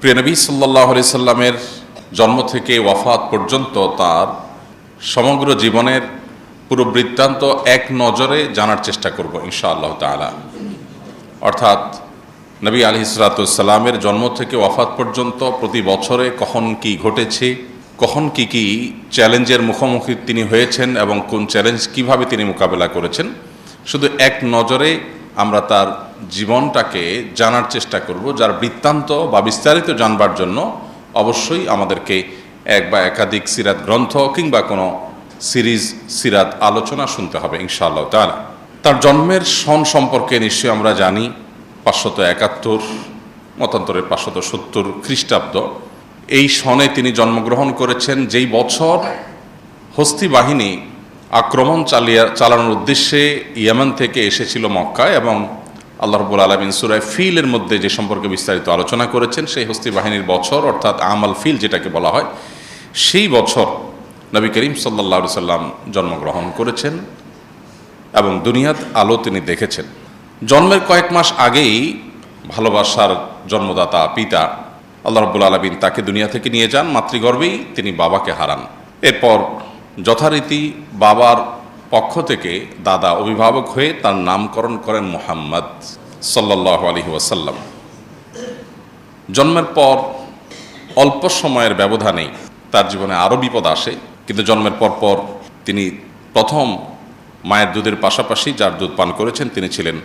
প্রিয় নবী সাল্লাল্লাহু আলাইহি সাল্লামের জন্ম থেকে ওয়াফাত পর্যন্ত তার সমগ্র জীবনের পুরো বৃত্তান্ত এক নজরে জানার চেষ্টা করব ইনশাআল্লাহ তাআলা। অর্থাৎ নবী আলাইহিস সালাতু ওয়াস সালামের জন্ম থেকে ওয়াফাত পর্যন্ত প্রতি বছরে কখন কি ঘটেছে, কখন কি কি চ্যালেঞ্জের মুখোমুখি তিনি হয়েছেন এবং কোন চ্যালেঞ্জ কিভাবে তিনি মোকাবেলা করেছেন, শুধু এক নজরে আমরা তার জীবনটাকে জানার চেষ্টা করব। যার বৃত্তান্ত বা বিস্তারিত জানবার জন্য অবশ্যই আমাদেরকে এক বা একাধিক সিরাত গ্রন্থ কিংবা কোনো সিরিজ সিরাত আলোচনা শুনতে হবে ইনশাআল্লাহ তাআলা। তার জন্মের সন সম্পর্কে নিশ্চয়ই আমরা জানি 571, মতান্তরে 570 খ্রিস্টাব্দ। এই সনে তিনি জন্মগ্রহণ করেছেন, যেই বছর হস্তি বাহিনী আক্রমণ চালানোর উদ্দেশ্যে ইয়েমেন থেকে এসেছিল মক্কায়, এবং আল্লাহ রাব্বুল আলামিন সূরা ফিলের মধ্যে যে সম্পর্কে বিস্তারিত আলোচনা করেছেন, সেই হস্তি বাহিনীর বছর অর্থাৎ আমাল ফিল যেটাকে বলা হয়, সেই বছর নবী করিম সাল্লাল্লাহু আলাইহি সাল্লাম জন্মগ্রহণ করেছেন এবং দুনিয়ার আলো তিনি দেখেছেন। জন্মের কয়েক মাস আগেই ভালোবাসার জন্মদাতা পিতা আল্লাহ রাব্বুল আলামিন তাকে দুনিয়া থেকে নিয়ে যান। মাতৃগর্ভেই তিনি বাবাকে হারান। এরপর যথারীতি বাবার পক্ষ থেকে দাদা অভিভাবক হয়ে তার নামকরণ করেন মুহাম্মদ সাল্লাল্লাহু আলাইহি ওয়াসাল্লাম। জন্মের পর অল্প সময়ের ব্যবধানেই তার জীবনে আরও বিপদ আসে, কিন্তু জন্মের পর তিনি প্রথম মায়ের দুধের পাশাপাশি যার দুধ পান করেছেন তিনি ছিলেন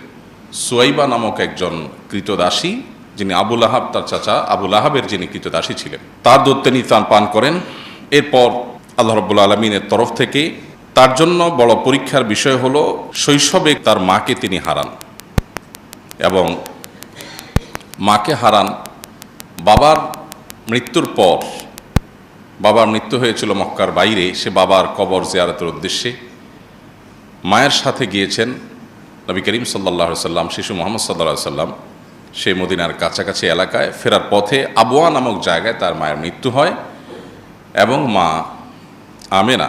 সুয়াইবা নামক একজন কৃতদাসী, যিনি আবু লাহাব, তার চাচা আবু লাহাবের যিনি কৃতদাসী ছিলেন, তার দুধ তিনি পান করেন। এরপর আল্লাহ রাব্বুল আলামিনের তরফ থেকে তার জন্য বড় পরীক্ষার বিষয় হলো শৈশবে তার মাকে তিনি হারান, এবং মাকে হারান বাবার মৃত্যুর পর। বাবার মৃত্যু হয়েছিল মক্কার বাইরে, সে বাবার কবর জিয়ারতের উদ্দেশ্যে মায়ের সাথে গিয়েছেন নবী করিম সাল্লাল্লাহু আলাইহি সাল্লাম, শিশু মুহাম্মদ সাল্লাল্লাহু আলাইহি সাল্লাম। সে মদিনার কাছাকাছি এলাকায় ফেরার পথে আবওয়া নামক জায়গায় তার মায়ের মৃত্যু হয়, এবং মা আমেনা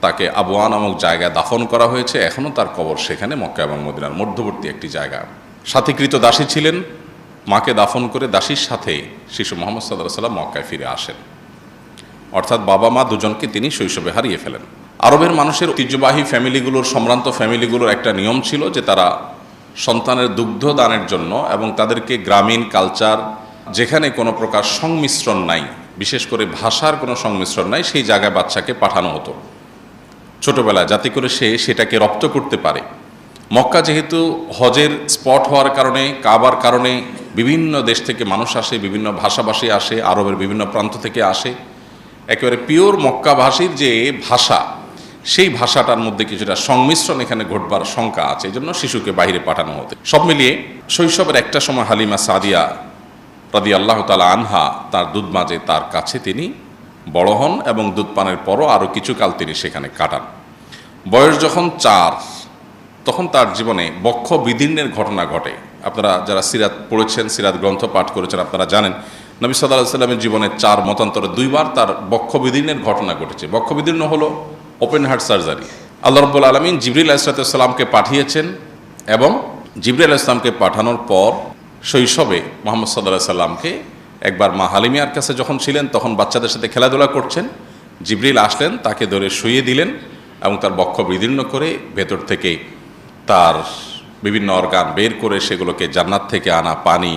তাকে আবওয়া নামক জায়গায় দাফন করা হয়েছে। এখনও তার কবর সেখানে, মক্কা এবং মদিনার মধ্যবর্তী একটি জায়গা। সাথীকৃত দাসী ছিলেন, মাকে দাফন করে দাসীর সাথে শিশু মুহাম্মদ সাল্লাল্লাহু আলাইহি সাল্লাম মক্কায় ফিরে আসেন। অর্থাৎ বাবা মা দুজনকে তিনি শৈশবে হারিয়ে ফেলেন। আরবের মানুষের ঐতিহ্যবাহী ফ্যামিলিগুলোর, সম্ভ্রান্ত ফ্যামিলিগুলোর একটা নিয়ম ছিল যে তারা সন্তানের দুগ্ধ দানের জন্য এবং তাদেরকে গ্রামীণ কালচার, যেখানে কোনো প্রকার সংমিশ্রণ নাই, বিশেষ করে ভাষার কোনো সংমিশ্রণ নাই, সেই জায়গায় বাচ্চাকে পাঠানো হতো ছোটবেলায়, যাতে করে সে সেটাকে রপ্ত করতে পারে। মক্কা যেহেতু হজের স্পট হওয়ার কারণে, কাবার কারণে বিভিন্ন দেশ থেকে মানুষ আসে, বিভিন্ন ভাষাভাষী আসে, আরবের বিভিন্ন প্রান্ত থেকে আসে, একেবারে পিওর মক্কাভাষীর যে ভাষা, সেই ভাষাটার মধ্যে কিছুটা সংমিশ্রণ এখানে ঘটবার শঙ্কা আছে, এই জন্য শিশুকে বাইরে পাঠানো হতো। সব মিলিয়ে শৈশবের একটা সময় হালিমা সাদিয়া রাদিয়াল্লাহু তাআলা আনহা তার দুধ মাঝে তার কাছে তিনি বড় হন, এবং দুধ পানের পরও আরও কিছুকাল তিনি সেখানে কাটান। বয়স যখন 4, তখন তার জীবনে বক্ষ বিদীর্ণের ঘটনা ঘটে। আপনারা যারা সিরাত পড়েছেন, সিরাত গ্রন্থ পাঠ করেছেন, আপনারা জানেন নবী সাল্লাল্লাহু আলাইহি সাল্লামের জীবনে 4 মতান্তরে 2 বার তার বক্ষ বিদীর্ণের ঘটনা ঘটেছে। বক্ষ বিদীর্ণ হলো ওপেন হার্ট সার্জারি। আল্লাহ রাব্বুল আলামিন জিবরিল আলাইহিস সালামকে পাঠিয়েছেন, এবং জিবরিল আলাইহিস সালামকে পাঠানোর পর শৈশবে মুহাম্মদ সাল্লাল্লাহু আলাইহি সাল্লামকে একবার মা হালিমার কাছে যখন ছিলেন, তখন বাচ্চাদের সাথে খেলাধুলা করছেন, জিবরিল আসলেন, তাকে ধরে শুইয়ে দিলেন এবং তার বক্ষ বিদীর্ণ করে ভেতর থেকে তার বিভিন্ন অর্গান বের করে সেগুলোকে জান্নাত থেকে আনা পানি,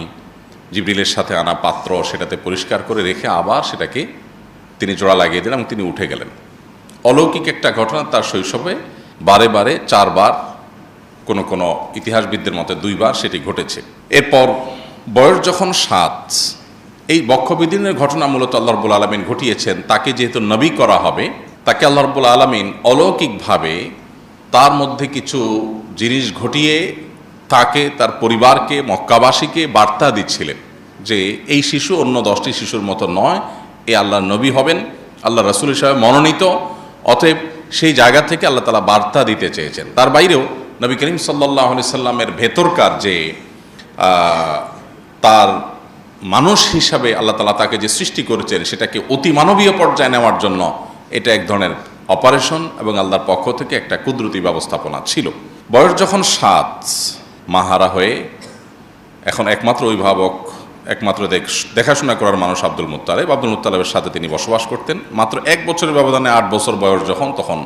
জিবরিলের সাথে আনা পাত্র, সেটাতে পরিষ্কার করে রেখে আবার সেটাকে তিনি জোড়া লাগিয়ে দিলেন এবং তিনি উঠে গেলেন। অলৌকিক একটা ঘটনা। তার শৈশবে বারে বারে 4 বার, কোনো কোনো ইতিহাসবিদদের মতে 2 বার সেটি ঘটেছে। এরপর বয়স যখন 7, এই বক্ষবিদীর্ণের ঘটনা মূলত আল্লাহ রাব্বুল আলামিন ঘটিয়েছেন। তাকে যেহেতু নবী করা হবে, তাকে আল্লাহ রাব্বুল আলামিন অলৌকিকভাবে তার মধ্যে কিছু জিনিস ঘটিয়ে তাকে, তার পরিবারকে, মক্কাবাসীকে বার্তা দিচ্ছিলেন যে এই শিশু অন্য 10টি শিশুর মতো নয়, এ আল্লাহর নবী হবেন, আল্লাহ রাসূল হিসেবে মনোনীত। অতএব সেই জায়গা থেকে আল্লাহ তাআলা বার্তা দিতে চেয়েছেন। তার বাইরেও নবী করিম সাল্লাল্লাহু আলাইহি সাল্লামের ভেতরকার যে তার মানুষ হিসাবে আল্লাহ তাআলা তাকে যে সৃষ্টি করেছেন, সেটাকে অতি মানবীয় পর্যায়ে নেওয়ার জন্য এটা এক ধরনের অপারেশন এবং আল্লাহর পক্ষ থেকে একটা কুদরতি ব্যবস্থাপনা ছিল। বয়স যখন 7, মাহারা হয়ে এখন একমাত্র অভিভাবক একমাত্র দেখাশোনা করার মানুষ আব্দুল মুত্তালেবের সাথে তিনি বসবাস করতেন। মাত্র 1 বছরের ব্যবধানে 8 বছর বয়স তখন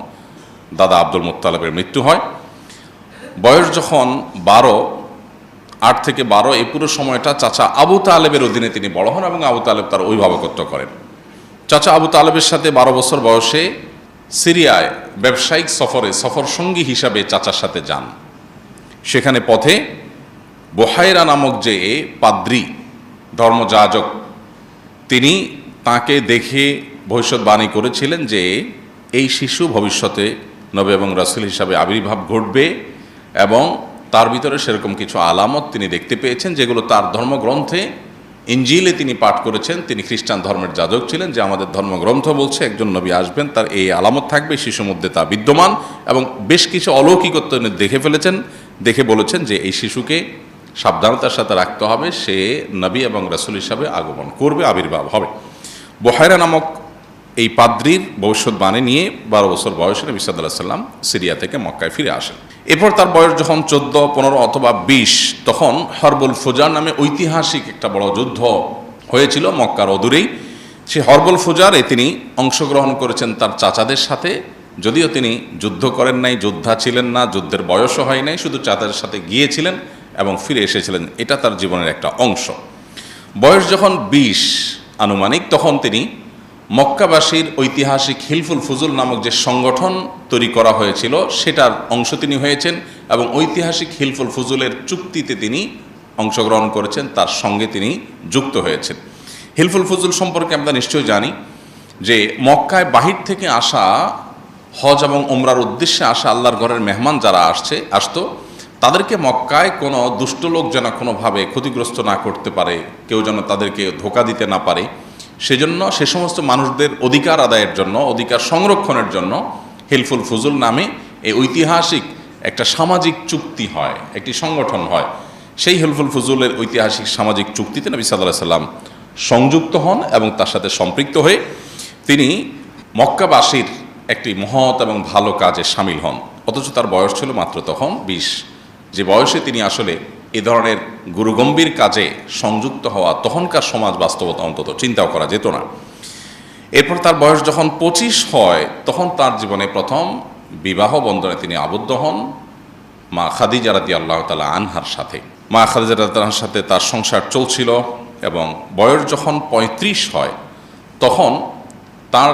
দাদা আব্দুল মুত্তালেবের মৃত্যু হয়। বয়স যখন 8 থেকে 12, এই পুরো সময়টা চাচা আবু তালেবের অধীনে তিনি বড় হন এবং আবু তালেব তার অভিভাবকত্ব করেন। চাচা আবু তালেবের সাথে 12 বছর বয়সে সিরিয়ায় ব্যবসায়িক সফর সঙ্গী হিসাবে চাচার সাথে যান। সেখানে পথে বুহাইরা নামক যে পাদ্রী ধর্মযাজক, তিনি তাকে দেখে ভবিষ্যৎবাণী করেছিলেন যে এই শিশু ভবিষ্যতে নবী এবং রাসূল হিসাবে আবির্ভাব ঘটবে, এবং তার ভিতরে সেরকম কিছু আলামত তিনি দেখতে পেয়েছেন যেগুলো তার ধর্মগ্রন্থে ইনজিলে তিনি পাঠ করেছেন। তিনি খ্রিস্টান ধর্মের যাজক ছিলেন, যে আমাদের ধর্মগ্রন্থ বলছে একজন নবী আসবেন, তার এই আলামত থাকবে, শিশুর মধ্যে তা বিদ্যমান, এবং বেশ কিছু অলৌকিকত্ব দেখে ফেলেছেন। দেখে বলেছেন যে এই শিশুকে সাবধানতার সাথে রাখতে হবে, সে নবী এবং রাসূল হিসাবে আগমন করবে, আবির্ভাব হবে। বুহাইরা নামক এই পাদ্রীর ভবিষ্যৎবাণী নিয়ে 12 বছর বয়সে নবী সাল্লাল্লাহু আলাইহি ওয়াসাল্লাম সিরিয়া থেকে মক্কায় ফিরে আসেন। এরপর তার বয়স যখন 14, 15 অথবা 20, তখন হরবুল ফুজার নামে ঐতিহাসিক একটা বড় যুদ্ধ হয়েছিল মক্কার অদূরেই। সেই হরবুল ফুজারে তিনি অংশগ্রহণ করেছেন তার চাচাদের সাথে, যদিও তিনি যুদ্ধ করেন নাই, যোদ্ধা ছিলেন না, যুদ্ধের বয়সও হয় নাই, শুধু চাচাদের সাথে গিয়েছিলেন এবং ফিরে এসেছিলেন। এটা তার জীবনের একটা অংশ। বয়স যখন 20 আনুমানিক, তখন তিনি মক্কাবাসীর ঐতিহাসিক হিলফুল ফুজুল নামক যে সংগঠন তৈরি করা হয়েছিল সেটার অংশ তিনি হয়েছেন, এবং ঐতিহাসিক হিলফুল ফুজুলের চুক্তিতে তিনি অংশগ্রহণ করেছেন, তার সঙ্গে তিনি যুক্ত হয়েছেন। হিলফুল ফুজুল সম্পর্কে আমরা নিশ্চয়ই জানি যে মক্কায় বাহির থেকে আসা, হজ এবং ওমরার উদ্দেশ্যে আসা আল্লাহর ঘরের মেহমান যারা আসতো, তাদেরকে মক্কায় কোনো দুষ্ট লোক যেন কোনোভাবে ক্ষতিগ্রস্ত না করতে পারে, কেউ যেন তাদেরকে ধোঁকা দিতে না পারে, সেজন্য সে সমস্ত মানুষদের অধিকার আদায়ের জন্য, অধিকার সংরক্ষণের জন্য হিলফুল ফুজুল নামে এই ঐতিহাসিক একটা সামাজিক চুক্তি হয়, একটি সংগঠন হয়। সেই হিলফুল ফুজুলের ঐতিহাসিক সামাজিক চুক্তিতে নবী সাল্লাল্লাহু আলাইহি ওয়াসাল্লাম সংযুক্ত হন এবং তার সাথে সম্পৃক্ত হয়ে তিনি মক্কাবাসীর একটি মহৎ এবং ভালো কাজে সামিল হন। অথচ তার বয়স ছিল মাত্র তখন 20, যে বয়সে তিনি আসলে এ ধরনের গুরুগম্ভীর কাজে সংযুক্ত হওয়া তখনকার সমাজ বাস্তবতা অন্তত চিন্তাও করা যেত না। এরপর তার বয়স যখন 25 হয়, তখন তার জীবনে প্রথম বিবাহ বন্ধনে তিনি আবদ্ধ হন মা খাদিজা রাদিয়াল্লাহু তাআলা আনহার সাথে। মা খাদিজা রাদিয়াল্লাহু তাআলার সাথে তার সংসার চলছিল, এবং বয়স যখন 35 হয়, তখন তার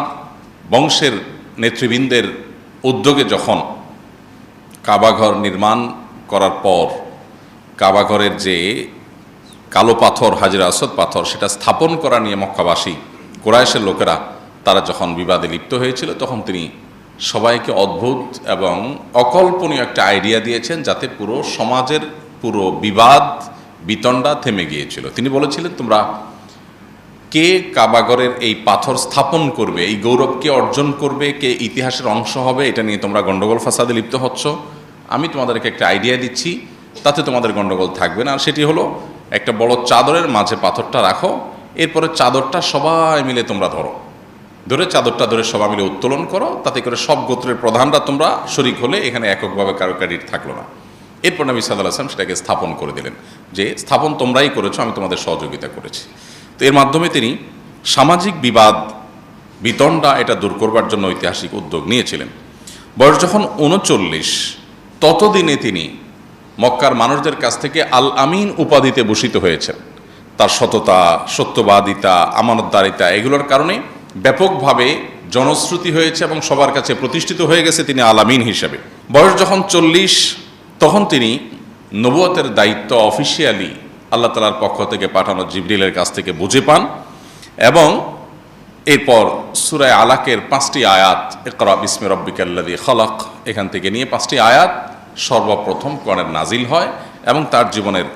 বংশের নেতৃবৃন্দের উদ্যোগে যখন কাবাঘর নির্মাণ করার পর কাবাঘরের যে কালো পাথর, হাজরে আসওয়াদ পাথর, সেটা স্থাপন করা নিয়ে মক্কাবাসী কুরাইশের লোকেরা তারা যখন বিবাদে লিপ্ত হয়েছিল, তখন তিনি সবাইকে অদ্ভুত এবং অকল্পনীয় একটা আইডিয়া দিয়েছেন, যাতে পুরো সমাজের পুরো বিবাদ বিতণ্ডা থেমে গিয়েছিল। তিনি বলেছিলেন, তোমরা কে কাবাঘরের এই পাথর স্থাপন করবে, এই গৌরব কে অর্জন করবে, কে ইতিহাসের অংশ হবে, এটা নিয়ে তোমরা গণ্ডগোল ফাসাদে লিপ্ত হচ্ছ। আমি তোমাদেরকে একটা আইডিয়া দিচ্ছি, তাতে তোমাদের গণ্ডগোল থাকবে না। আর সেটি হলো, একটা বড় চাদরের মাঝে পাথরটা রাখো, এরপরে চাদরটা সবাই মিলে তোমরা ধরে চাদরটা ধরে সবাই মিলে উত্তোলন করো, তাতে করে সব গোত্রের প্রধানরা তোমরা শরিক হলে, এখানে এককভাবে কারো ক্রেডিট থাকলো না। এরপর নবী সাল্লাল্লাহু আলাইহি ওয়াসাল্লাম সেটাকে স্থাপন করে দিলেন, যে স্থাপন তোমরাই করেছো, আমি তোমাদের সহযোগিতা করেছি। তো এর মাধ্যমে তিনি সামাজিক বিবাদ বিতণ্ডা এটা দূর করবার জন্য ঐতিহাসিক উদ্যোগ নিয়েছিলেন। বয়স যখন 39, ততদিনে তিনি মক্কার মানুষদের কাছ থেকে আল আমিন উপাধিতে ভূষিত হয়েছেন। তার সততা, সত্যবাদিতা, আমানতদারিতা, এগুলোর কারণে ব্যাপকভাবে জনশ্রুতি হয়েছে এবং সবার কাছে প্রতিষ্ঠিত হয়ে গেছে তিনি আল আমিন হিসেবে। বয়স যখন 40, তখন তিনি নবুয়তের দায়িত্ব অফিসিয়ালি আল্লাহ তাআলার পক্ষ থেকে পাঠানো জিবরিলের কাছ থেকে বুঝে পান, এবং এরপর সূরা আলাকের 5টি আয়াত, ইকরা বিসমি রাব্বিকাল্লাযী খালাক, এখান থেকে নিয়ে 5টি আয়াত সর্বপ্রথম কোরআনের নাজিল হয়, এবং তার জীবনের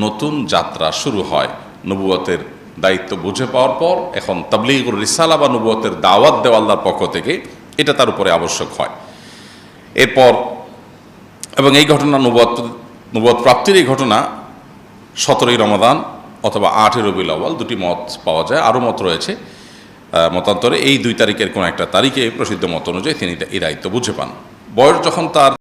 নতুন যাত্রা শুরু হয়। নবুয়তের দায়িত্ব বুঝে পাওয়ার পর এখন তাবলীগুর রিসালা বা নবুয়তের দাওয়াত দেওয়া আল্লাহর পক্ষ থেকে, এটা তার উপরে আবশ্যক হয়। এরপর এবং এই ঘটনা নবুয়ত প্রাপ্তির এই ঘটনা 17ই রমাদান অথবা 8ই রবিউল আউয়াল, দুটি মত পাওয়া যায়, আরও মত রয়েছে মতান্তরে। এই 2 তারিখের কোন একটা তারিখে প্রসিদ্ধ মত অনুযায়ী তিনি এই দায়িত্ব বুঝে পান। বয়স যখন তার